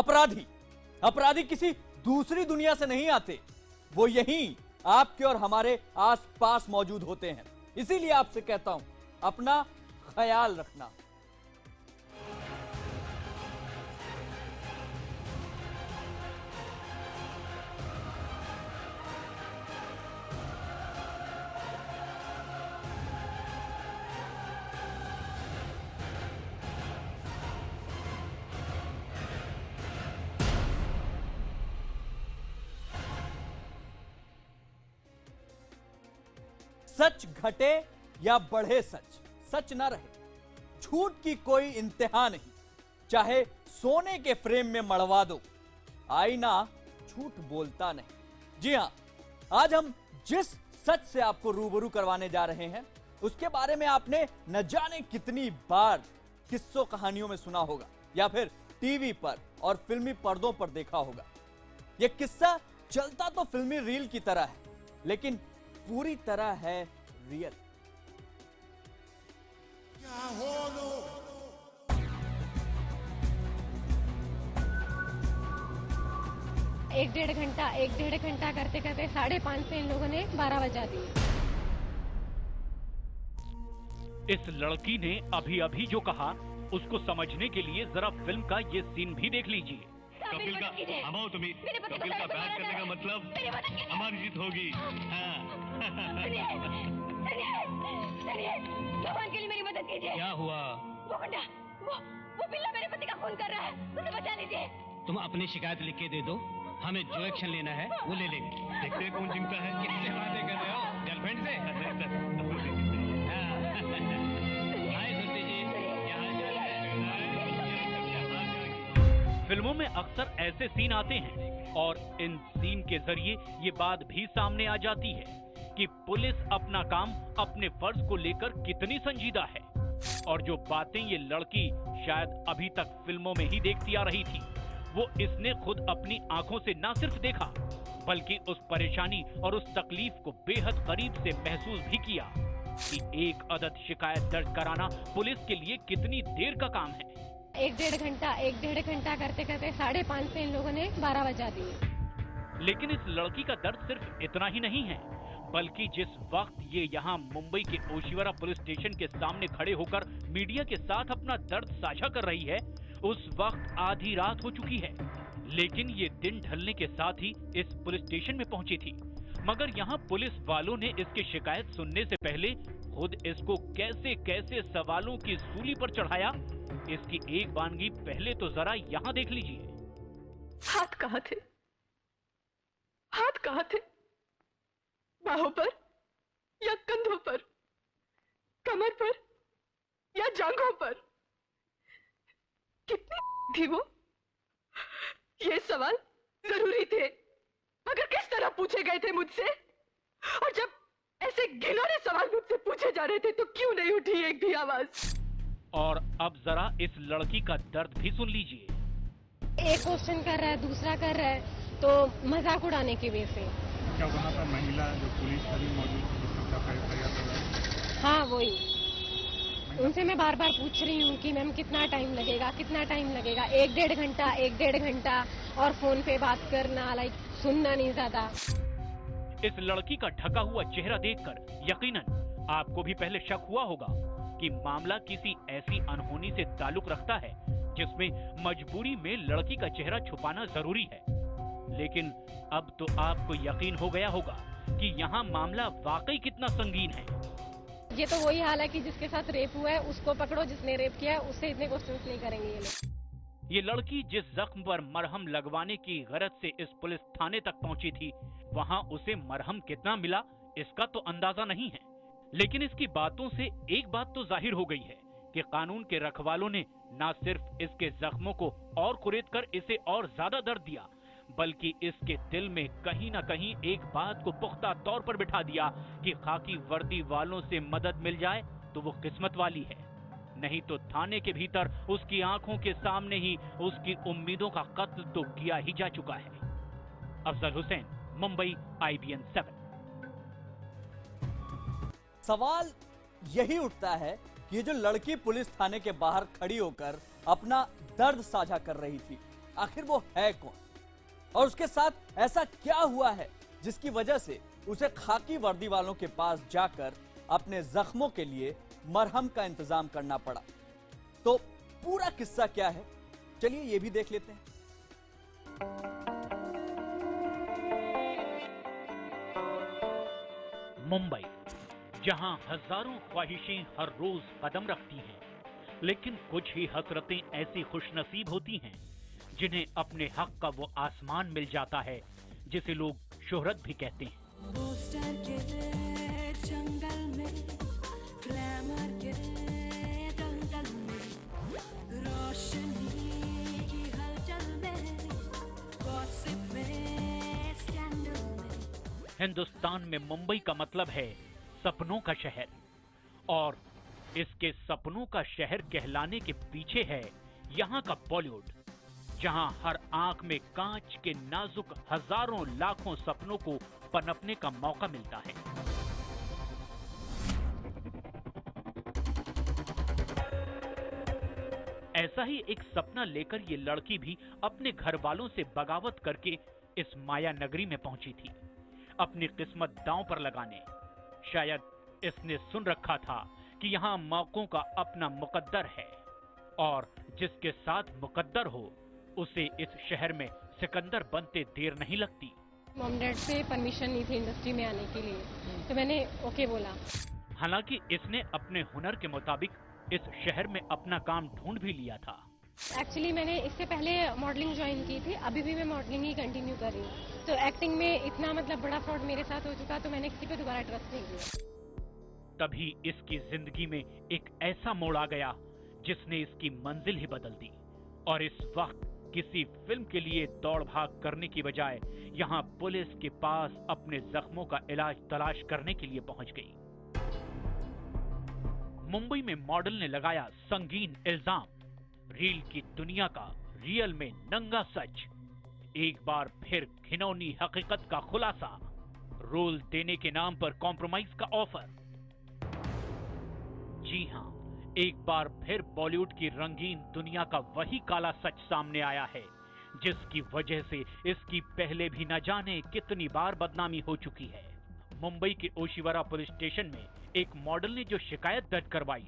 अपराधी अपराधी किसी दूसरी दुनिया से नहीं आते, वो यहीं आपके और हमारे आसपास मौजूद होते हैं। इसीलिए आपसे कहता हूं, अपना ख्याल रखना। सच घटे या बढ़े, सच सच ना रहे, झूठ की कोई इंतहा नहीं, चाहे सोने के फ्रेम में मढ़वा दो, आईना झूठ बोलता नहीं। जी हां, आज हम जिस सच से आपको रूबरू करवाने जा रहे हैं, उसके बारे में आपने न जाने कितनी बार किस्सों कहानियों में सुना होगा या फिर टीवी पर और फिल्मी पर्दों पर देखा होगा। यह किस्सा चलता तो फिल्मी रील की तरह है, लेकिन पूरी तरह है रियल। एक डेढ़ घंटा करते करते 5:30 से इन लोगों ने 12 बजा दिए। इस लड़की ने अभी अभी जो कहा, उसको समझने के लिए जरा फिल्म का ये सीन भी देख लीजिए। कपिल का हमाओ तुम्हें, कपिल का बैट करने का मतलब हमारी जीत होगी। भगवान के लिए मेरी मदद कीजिए। क्या हुआ? वो गुंडा, वो बिल्ला मेरे पति का खून कर रहा है, उसे बचा लीजिए। तुम अपनी शिकायत लिख के दे दो, हमें जो एक्शन लेना है वो ले लेंगे। देखते हैं कौन चिंता है। किससे बातें कर रहे हो? गर्लफ्रेंड से? हाय सुनते जी, क्या हाल चाल है? फिल्मों में अक्सर ऐसे सीन आते हैं और इन सीन के जरिए ये बात भी सामने आ जाती है कि पुलिस अपना काम, अपने फर्ज को लेकर कितनी संजीदा है। और जो बातें ये लड़की शायद अभी तक फिल्मों में ही देखती आ रही थी, वो इसने खुद अपनी आंखों से ना सिर्फ देखा, बल्कि उस परेशानी और उस तकलीफ को बेहद करीब से महसूस भी किया कि एक अदद शिकायत दर्ज कराना पुलिस के लिए कितनी देर का काम है। एक डेढ़ घंटा करते करते 5:30 से इन लोगों ने 12 बजा दिए। लेकिन इस लड़की का दर्द सिर्फ इतना ही नहीं है, बल्कि जिस वक्त ये यहाँ मुंबई के ओशिवरा पुलिस स्टेशन के सामने खड़े होकर मीडिया के साथ अपना दर्द साझा कर रही है, उस वक्त आधी रात हो चुकी है। लेकिन ये दिन ढलने के साथ ही इस पुलिस स्टेशन में पहुंची थी। मगर यहाँ पुलिस वालों ने इसकी शिकायत सुनने से पहले खुद इसको कैसे कैसे सवालों की सूली पर चढ़ाया, इसकी एक वानगी पहले तो जरा यहाँ देख लीजिए। हाथ कहाँ थे? हाथ कहाँ थे? बाहों पर या कंधों पर, कमर पर या जांघों पर? कितनी थी वो? ये सवाल जरूरी थे, मगर किस तरह पूछे गए थे मुझसे? और जब ऐसे घिनौने सवाल मुझसे पूछे जा रहे थे तो क्यों नहीं उठी एक भी आवाज? और अब जरा इस लड़की का दर्द भी सुन लीजिए। एक क्वेश्चन कर रहा है, दूसरा कर रहा है, तो मजाक उड़ाने की वजह से। क्या वहाँ पर महिला जो पुलिस कभी मौजूद थी, उसका प्रयास हो रहा है? हाँ वही, उनसे मैं बार बार पूछ रही हूँ कि मैम कितना टाइम लगेगा, कितना टाइम लगेगा। एक डेढ़ घंटा और फोन पे बात करना, लाइक सुनना नहीं ज्यादा। इस लड़की का ढका हुआ चेहरा देखकर यकीनन आपको भी पहले शक हुआ होगा कि मामला किसी ऐसी अनहोनी से ताल्लुक रखता है जिसमें मजबूरी में लड़की का चेहरा छुपाना जरूरी है। लेकिन अब तो आपको यकीन हो गया होगा कि यहाँ मामला वाकई कितना संगीन है। ये तो वही हाल है कि जिसके साथ रेप हुआ है उसको पकड़ो, जिसने रेप किया है उससे इतने क्वेश्चंस नहीं करेंगे ये लोग। ये लड़की जिस जख्म पर मरहम लगवाने की गरज से इस पुलिस थाने तक पहुंची थी, वहां उसे मरहम कितना मिला इसका तो अंदाजा नहीं है। लेकिन इसकी बातों से एक बात तो जाहिर हो गई है कि कानून के रखवालों ने न सिर्फ इसके जख्मों को और कुरेद कर इसे और ज्यादा दर्द दिया, बल्कि इसके दिल में कहीं न कहीं एक बात को पुख्ता तौर पर बिठा दिया कि खाकी वर्दी वालों से मदद मिल जाए तो वो किस्मत वाली है, नहीं तो थाने के भीतर उसकी आंखों के सामने ही उसकी उम्मीदों का कत्ल तो किया ही जा चुका है। अफजल हुसैन, मुंबई, IBN 7। सवाल यही उठता है कि ये जो लड़की पुलिस थाने के बाहर खड़ी होकर अपना दर्द साझा कर रही थी, आखिर वो है कौन और उसके साथ ऐसा क्या हुआ है जिसकी वजह से उसे खाकी वर्दी वालों के पास जाकर अपने जख्मों के लिए मरहम का इंतजाम करना पड़ा। तो पूरा किस्सा क्या है, चलिए ये भी देख लेते हैं। मुंबई, जहां हजारों ख्वाहिशें हर रोज कदम रखती हैं, लेकिन कुछ ही हसरतें ऐसी खुशनसीब होती हैं जिन्हें अपने हक का वो आसमान मिल जाता है जिसे लोग शोहरत भी कहते हैं। पोस्टर के जंगल में, ग्लैमर के दंगल में, रोशनी की हलचल में, गॉसिप में, स्कैंडल में। हिंदुस्तान में मुंबई का मतलब है सपनों का शहर, और इसके सपनों का शहर कहलाने के पीछे है यहाँ का बॉलीवुड, जहाँ हर आंख में कांच के नाजुक हजारों लाखों सपनों को पनपने का मौका मिलता है। ऐसा ही एक सपना लेकर ये लड़की भी अपने घर वालों से बगावत करके इस माया नगरी में पहुंची थी, अपनी किस्मत दांव पर लगाने। शायद इसने सुन रखा था कि यहाँ मौकों का अपना मुकद्दर है, और जिसके साथ मुकद्दर हो उसे इस शहर में सिकंदर बनते देर नहीं लगती। मॉम डैड से परमिशन नहीं थी इंडस्ट्री में आने के लिए, तो मैंने ओके बोला। हालांकि इसने अपने हुनर के मुताबिक इस शहर में अपना काम ढूंढ भी लिया था। एक्चुअली मैंने इससे पहले मॉडलिंग ज्वाइन की थी, अभी भी मैं मॉडलिंग ही कंटिन्यू कर रही हूँ। तो एक्टिंग में इतना मतलब बड़ा फ्रॉड मेरे साथ हो चुका, तो मैंने किसी पे दोबारा ट्रस्ट नहीं किया। तभी इसकी जिंदगी में एक ऐसा मोड़ आ गया जिसने इसकी मंजिल ही बदल दी, और इस वक्त किसी फिल्म के लिए दौड़ भाग करने की बजाय यहाँ पुलिस के पास अपने जख्मों का इलाज तलाश करने के लिए पहुंच गई। मुंबई में मॉडल ने लगाया संगीन इल्जाम, रील की दुनिया का रियल में नंगा सच, एक बार फिर घिनौनी हकीकत का खुलासा, रोल देने के नाम पर कॉम्प्रोमाइज का ऑफर। जी हां, एक बार फिर बॉलीवुड की रंगीन दुनिया का वही काला सच सामने आया है जिसकी वजह से इसकी पहले भी न जाने कितनी बार बदनामी हो चुकी है। मुंबई के ओशिवरा पुलिस स्टेशन में एक मॉडल ने जो शिकायत दर्ज करवाई,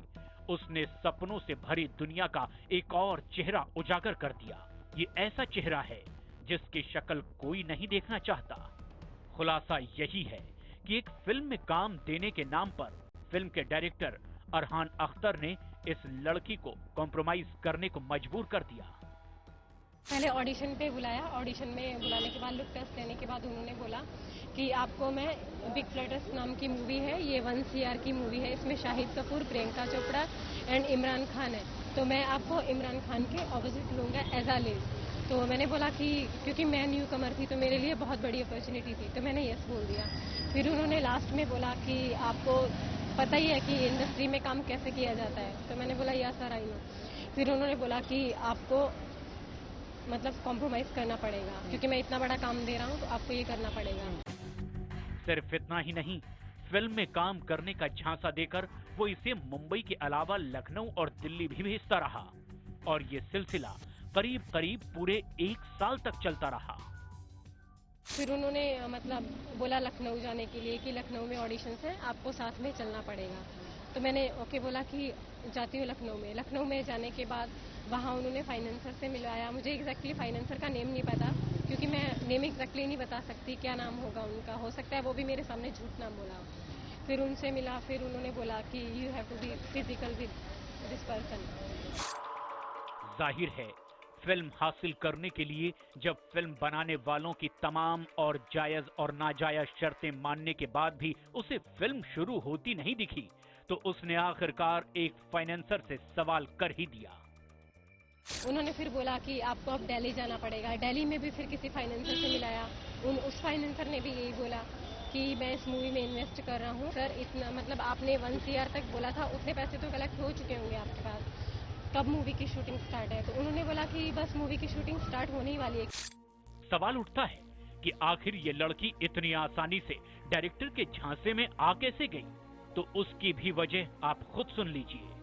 उसने सपनों से भरी दुनिया का एक और चेहरा उजागर कर दिया। ये ऐसा चेहरा है जिसकी शक्ल कोई नहीं देखना चाहता। खुलासा यही है कि एक फिल्म में काम देने के नाम पर फिल्म के डायरेक्टर अरहान अख्तर ने इस लड़की को कॉम्प्रोमाइज करने को मजबूर कर दिया। पहले ऑडिशन पे बुलाया, ऑडिशन में बुलाने के बाद लुक टेस्ट लेने के बाद उन्होंने बोला कि आपको मैं बिग फ्लैटर्स नाम की मूवी है, ये 1 CR की मूवी है, इसमें शाहिद कपूर, प्रियंका चोपड़ा एंड इमरान खान है, तो मैं आपको इमरान खान के ऑपोजिट लूंगा एज अ लीड। तो मैंने बोला कि क्योंकि मैं न्यू कमर थी तो मेरे लिए बहुत बड़ी अपॉर्चुनिटी थी, तो मैंने यस बोल दिया। फिर उन्होंने लास्ट में बोला कि आपको पता ही है कि इंडस्ट्री में काम कैसे किया जाता है, तो मैंने बोला यस सर आई नो। फिर उन्होंने बोला कि आपको मतलब कॉम्प्रोमाइज करना पड़ेगा, क्योंकि मैं इतना बड़ा काम दे रहा हूँ तो आपको ये करना पड़ेगा। सिर्फ इतना ही नहीं, फिल्म में काम करने का झांसा देकर वो इसे मुंबई के अलावा लखनऊ और दिल्ली भी भेजता रहा, और ये सिलसिला करीब करीब पूरे 1 साल तक चलता रहा। फिर उन्होंने मतलब बोला लखनऊ जाने के लिए कि लखनऊ में ऑडिशंस हैं, आपको साथ में चलना पड़ेगा। तो मैंने ओके बोला कि जाती हूँ लखनऊ में। लखनऊ में जाने के बाद वहाँ उन्होंने फाइनेंसर से मिलवाया। मुझे एग्जैक्टली फाइनेंसर का नेम नहीं पता, क्योंकि मैं नेम एग्जैक्टली नहीं बता सकती क्या नाम होगा उनका, हो सकता है वो भी मेरे सामने झूठ नाम बोला। फिर उनसे मिला, फिर उन्होंने बोला कि you have to be physical with this person. जाहिर है, फिल्म हासिल करने के लिए जब फिल्म बनाने वालों की तमाम और जायज और नाजायज शर्तें मानने के बाद भी उसे फिल्म शुरू होती नहीं दिखी, तो उसने आखिरकार एक फाइनेंसर से सवाल कर ही दिया। उन्होंने फिर बोला कि आपको अब दिल्ली जाना पड़ेगा। दिल्ली में भी फिर किसी फाइनेंसर से मिलाया, उस फाइनेंसर ने भी यही बोला कि मैं इस मूवी में इन्वेस्ट कर रहा हूँ। सर इतना मतलब आपने 1 CR तक बोला था, उतने पैसे तो कलेक्ट हो चुके होंगे आपके पास, कब मूवी की शूटिंग स्टार्ट है? तो उन्होंने बोला कि बस मूवी की शूटिंग स्टार्ट होने ही वाली है। सवाल उठता है कि आखिर ये लड़की इतनी आसानी से डायरेक्टर के झांसे में आ कैसे गई? तो उसकी भी वजह आप खुद सुन लीजिए।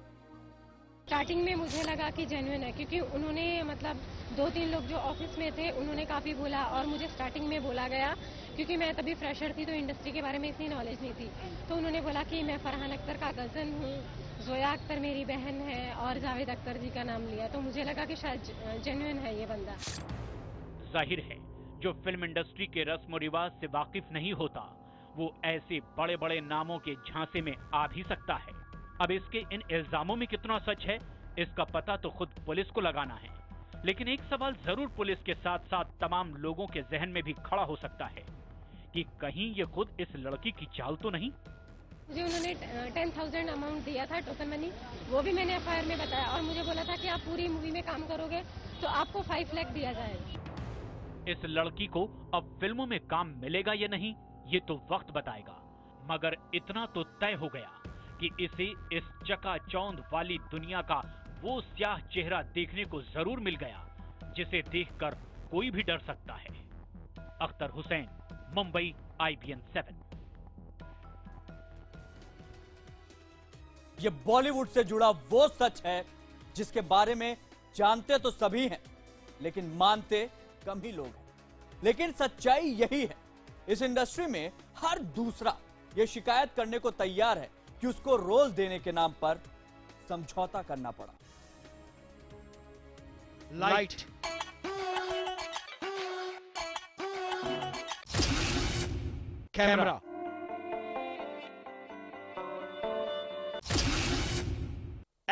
स्टार्टिंग में मुझे लगा कि जेन्युइन है, क्योंकि उन्होंने मतलब 2-3 लोग जो ऑफिस में थे उन्होंने काफ़ी बोला, और मुझे स्टार्टिंग में बोला गया, क्योंकि मैं तभी फ्रेशर थी तो इंडस्ट्री के बारे में इतनी नॉलेज नहीं थी, तो उन्होंने बोला कि मैं फरहान अख्तर का कज़न हूँ, जोया अख्तर मेरी बहन है, और जावेद अख्तर जी का नाम लिया, तो मुझे लगा कि शायद जेन्युइन है ये बंदा। जाहिर है जो फिल्म इंडस्ट्री के रस्म रिवाज से वाकिफ नहीं होता वो ऐसे बड़े बड़े नामों के झांसे में आ भी सकता है। अब इसके इन इल्जामों में कितना सच है इसका पता तो खुद पुलिस को लगाना है, लेकिन एक सवाल जरूर पुलिस के साथ साथ तमाम लोगों के जहन में भी खड़ा हो सकता है कि कहीं ये खुद इस लड़की की चाल तो नहीं। मुझे उन्होंने 10,000 अमाउंट दिया था टोकन मनी, वो भी मैंने एफआईआर में बताया, और मुझे बोला था कि आप पूरी मूवी में काम करोगे तो आपको 5 लाख दिया जाएगा। इस लड़की को अब फिल्मों में काम मिलेगा या नहीं ये तो वक्त बताएगा, मगर इतना तो तय हो गया कि इसे इस चकाचौंध वाली दुनिया का वो स्याह चेहरा देखने को जरूर मिल गया जिसे देखकर कोई भी डर सकता है। अख्तर हुसैन, मुंबई, IBN 7। ये बॉलीवुड से जुड़ा वो सच है जिसके बारे में जानते तो सभी हैं, लेकिन मानते कम ही लोग हैं। लेकिन सच्चाई यही है, इस इंडस्ट्री में हर दूसरा ये शिकायत करने को तैयार है कि उसको रोल देने के नाम पर समझौता करना पड़ा। Light, camera,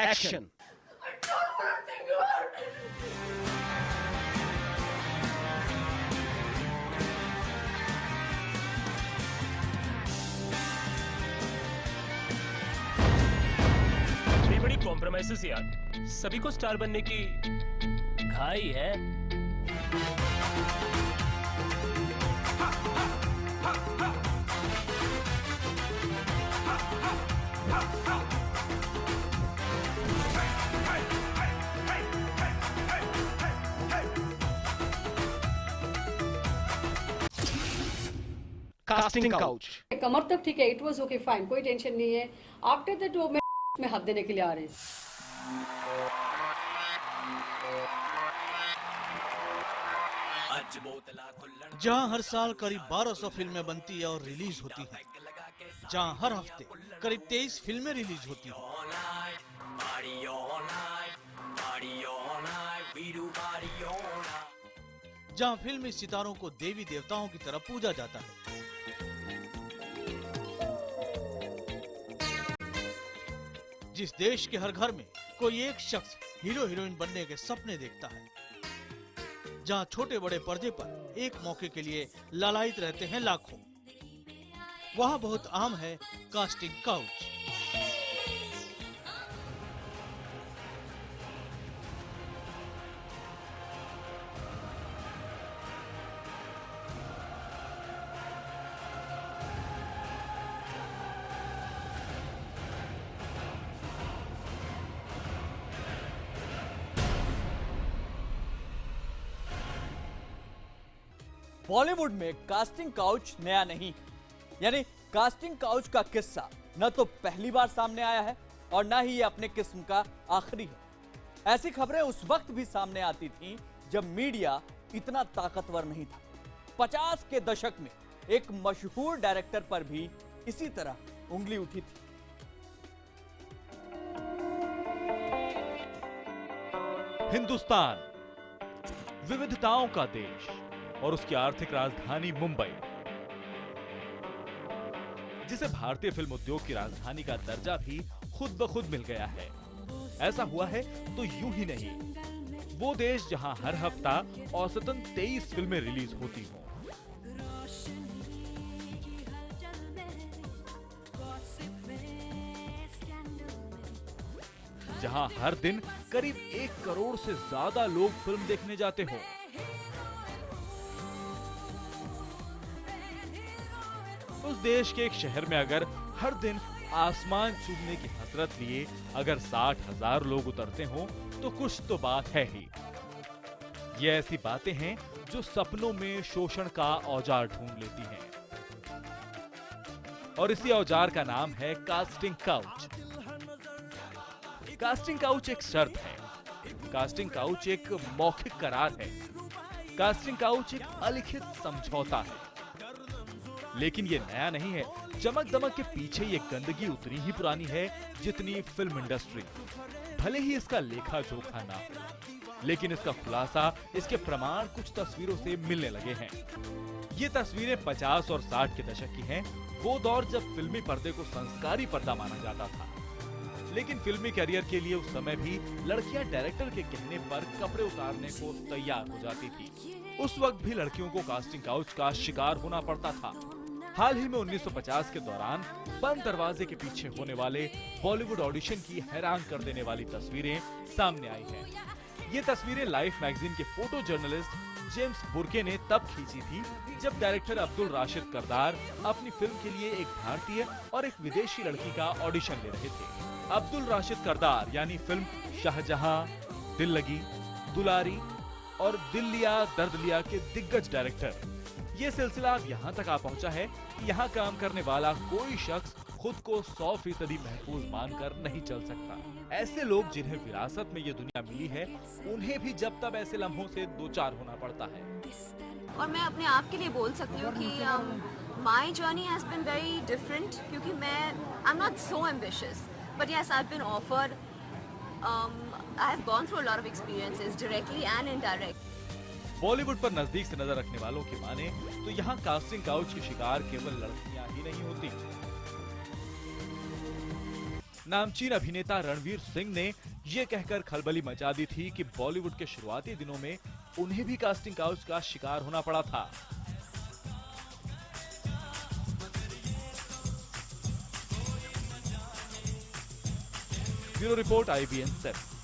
action. बड़ी कॉम्प्रोमाइजेस यार, सभी को स्टार बनने की घाई है। Casting couch. कमर तक ठीक है, इट वाज ओके फाइन, कोई टेंशन नहीं है। आफ्टर दैट वो में हाथ देने के लिए आ रहे हैं। जहां हर साल करीब 1200 फिल्में बनती है और रिलीज होती हैं, जहां हर हफ्ते करीब 23 फिल्में रिलीज होती हैं, जहां फिल्मी सितारों को देवी देवताओं की तरह पूजा जाता है, जिस देश के हर घर में कोई एक शख्स हीरो हीरोइन बनने के सपने देखता है, जहां छोटे बड़े पर्दे पर एक मौके के लिए लालायित रहते हैं लाखों, वहां बहुत आम है कास्टिंग काउच। बॉलीवुड में कास्टिंग काउच नया नहीं है, यानी कास्टिंग काउच का किस्सा न तो पहली बार सामने आया है और न ही ये अपने किस्म का आखिरी है। ऐसी खबरें उस वक्त भी सामने आती थीं जब मीडिया इतना ताकतवर नहीं था। 50 के दशक में एक मशहूर डायरेक्टर पर भी इसी तरह उंगली उठी थी। हिंदुस्तान विविधताओं का देश और उसकी आर्थिक राजधानी मुंबई, जिसे भारतीय फिल्म उद्योग की राजधानी का दर्जा भी खुद ब खुद मिल गया है। ऐसा हुआ है तो यूं ही नहीं, वो देश जहां हर हफ्ता औसतन 23 फिल्में रिलीज होती हों, जहां हर दिन करीब 1 करोड़ से ज्यादा लोग फिल्म देखने जाते हों, उस देश के एक शहर में अगर हर दिन आसमान चूमने की हसरत लिए अगर 60,000 लोग उतरते हों तो कुछ तो बात है ही। ये ऐसी बातें हैं जो सपनों में शोषण का औजार ढूंढ लेती हैं, और इसी औजार का नाम है कास्टिंग काउच। कास्टिंग काउच एक शर्त है, कास्टिंग काउच एक मौखिक करार है, कास्टिंग काउच एक अलिखित समझौता है। लेकिन ये नया नहीं है। चमक दमक के पीछे ये गंदगी उतनी ही पुरानी है जितनी फिल्म इंडस्ट्री। भले ही इसका लेखा जोखा ना हो, लेकिन इसका खुलासा, इसके प्रमाण कुछ तस्वीरों से मिलने लगे हैं। ये तस्वीरें 50 और 60 के दशक की हैं, वो दौर जब फिल्मी पर्दे को संस्कारी पर्दा माना जाता था। लेकिन फिल्मी करियर के लिए उस समय भी लड़कियां डायरेक्टर के कहने पर कपड़े उतारने को तैयार हो जाती थी। उस वक्त भी लड़कियों को कास्टिंग काउच का शिकार होना पड़ता था। हाल ही में 1950 के दौरान बंद दरवाजे के पीछे होने वाले बॉलीवुड ऑडिशन की हैरान कर देने वाली तस्वीरें सामने आई हैं। ये तस्वीरें लाइफ मैगजीन के फोटो जर्नलिस्ट जेम्स बुर्के ने तब खींची थी जब डायरेक्टर अब्दुल राशिद करदार अपनी फिल्म के लिए एक भारतीय और एक विदेशी लड़की का ऑडिशन ले रहे थे। अब्दुल राशिद करदार यानी फिल्म शाहजहां, दिल लगी, दुलारी और दिल लिया दर्द लिया के दिग्गज डायरेक्टर। ये सिलसिला अब यहाँ तक आ पहुँचा है कि यहाँ काम करने वाला कोई शख्स खुद को 100% महफूज मानकर नहीं चल सकता। ऐसे लोग जिन्हें विरासत में ये दुनिया मिली है, उन्हें भी जब तब ऐसे लम्हों से दो चार होना पड़ता है। और मैं अपने आप के लिए बोल सकती हूँ कि my journey has been very different, क्योंकि मैं I am not so ambitious, but yes I have been offered, I have gone through a lot of experiences directly and indirect. Bollywood पर नजदीक से नजर रखने वालों की माने तो यहाँ कास्टिंग काउच की शिकार केवल लड़कियां ही नहीं होती। नामचीन अभिनेता रणवीर सिंह ने ये कहकर खलबली मचा दी थी कि बॉलीवुड के शुरुआती दिनों में उन्हें भी कास्टिंग काउच का शिकार होना पड़ा था। Bureau report IBN 7।